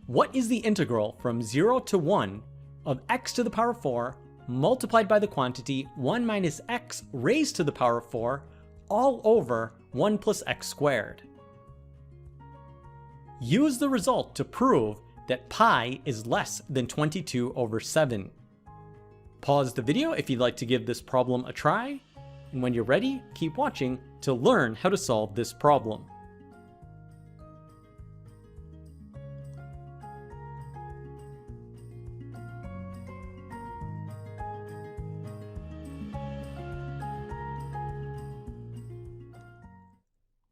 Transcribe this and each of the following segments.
What is the integral from 0 to 1 of x to the power of 4 multiplied by the quantity 1 minus x raised to the power of 4 all over 1 plus x squared? Use the result to prove that pi is less than 22 over 7. Pause the video if you'd like to give this problem a try, and when you're ready, keep watching to learn how to solve this problem.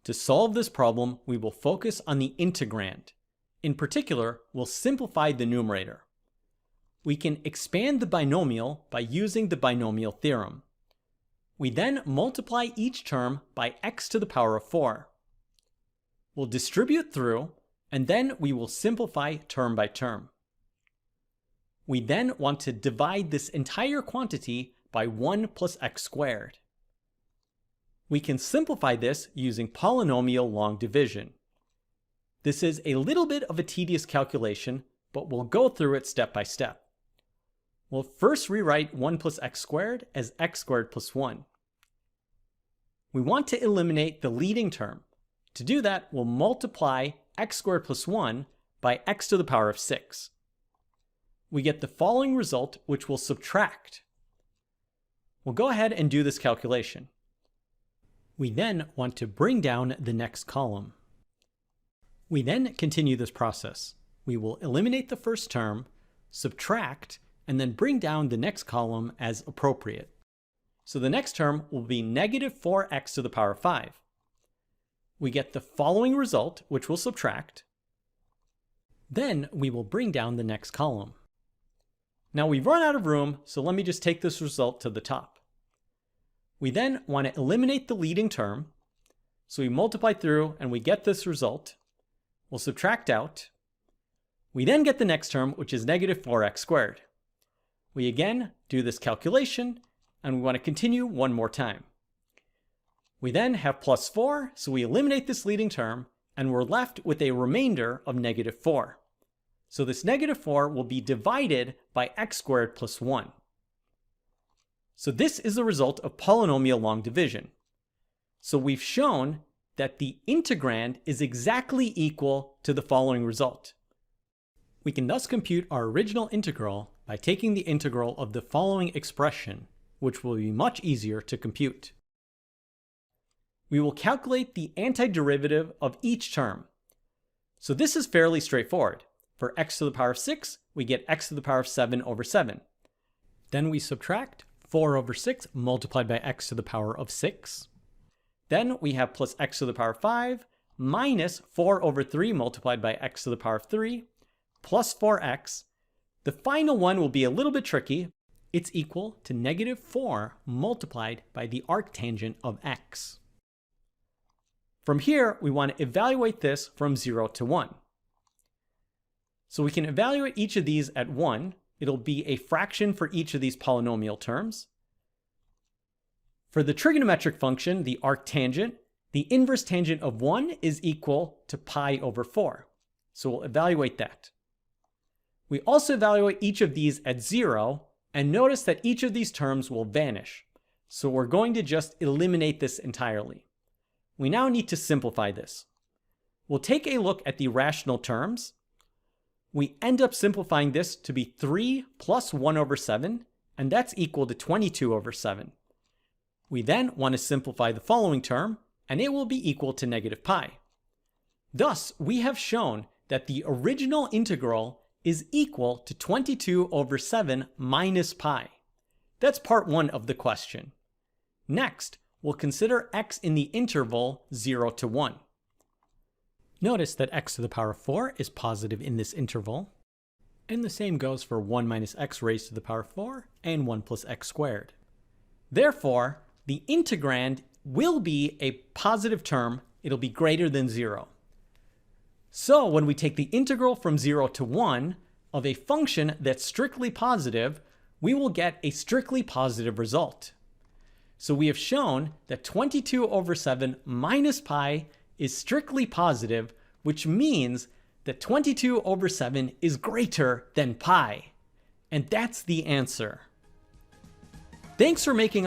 To solve this problem, we will focus on the integrand. In particular, we'll simplify the numerator. We can expand the binomial by using the binomial theorem. We then multiply each term by x to the power of 4. We'll distribute through, and then we will simplify term by term. We then want to divide this entire quantity by 1 plus x squared. We can simplify this using polynomial long division. This is a little bit of a tedious calculation, but we'll go through it step by step. We'll first rewrite 1 plus x squared as x squared plus 1. We want to eliminate the leading term. To do that, we'll multiply x squared plus 1 by x to the power of 6. We get the following result, which we'll subtract. We'll go ahead and do this calculation. We then want to bring down the next column. We then continue this process. We will eliminate the first term, subtract, and then bring down the next column as appropriate. So the next term will be negative 4x to the power of 5. We get the following result, which we'll subtract. Then we will bring down the next column. Now we've run out of room, so let me just take this result to the top. We then want to eliminate the leading term, so we multiply through and we get this result. We'll subtract out. We then get the next term, which is negative 4x squared. We again do this calculation, and we want to continue one more time. We then have plus 4, so we eliminate this leading term, and we're left with a remainder of negative 4. So this negative 4 will be divided by x squared plus 1. So this is the result of polynomial long division. So we've shown that the integrand is exactly equal to the following result. We can thus compute our original integral by taking the integral of the following expression, which will be much easier to compute. We will calculate the antiderivative of each term. So this is fairly straightforward. For x to the power of 6, we get x to the power of 7 over 7. Then we subtract 4 over 6 multiplied by x to the power of 6. Then we have plus x to the power of 5 minus 4 over 3 multiplied by x to the power of 3 plus 4x. The final one will be a little bit tricky. It's equal to negative 4 multiplied by the arctangent of x. From here, we want to evaluate this from 0 to 1. So we can evaluate each of these at 1. It'll be a fraction for each of these polynomial terms. For the trigonometric function, the arctangent, the inverse tangent of 1 is equal to pi over 4. So we'll evaluate that. We also evaluate each of these at 0, and notice that each of these terms will vanish. So we're going to just eliminate this entirely. We now need to simplify this. We'll take a look at the rational terms. We end up simplifying this to be 3 plus 1 over 7, and that's equal to 22 over 7. We then want to simplify the following term, and it will be equal to negative pi. Thus, we have shown that the original integral is equal to 22 over 7 minus pi. That's part 1 of the question. Next, we'll consider x in the interval 0 to 1. Notice that x to the power of 4 is positive in this interval, and the same goes for 1 minus x raised to the power of 4 and 1 plus x squared. Therefore, the integrand will be a positive term. It'll be greater than 0. So when we take the integral from 0 to 1 of a function that's strictly positive, we will get a strictly positive result. So we have shown that 22 over 7 minus pi is strictly positive, which means that 22 over 7 is greater than pi. And that's the answer. Thanks for making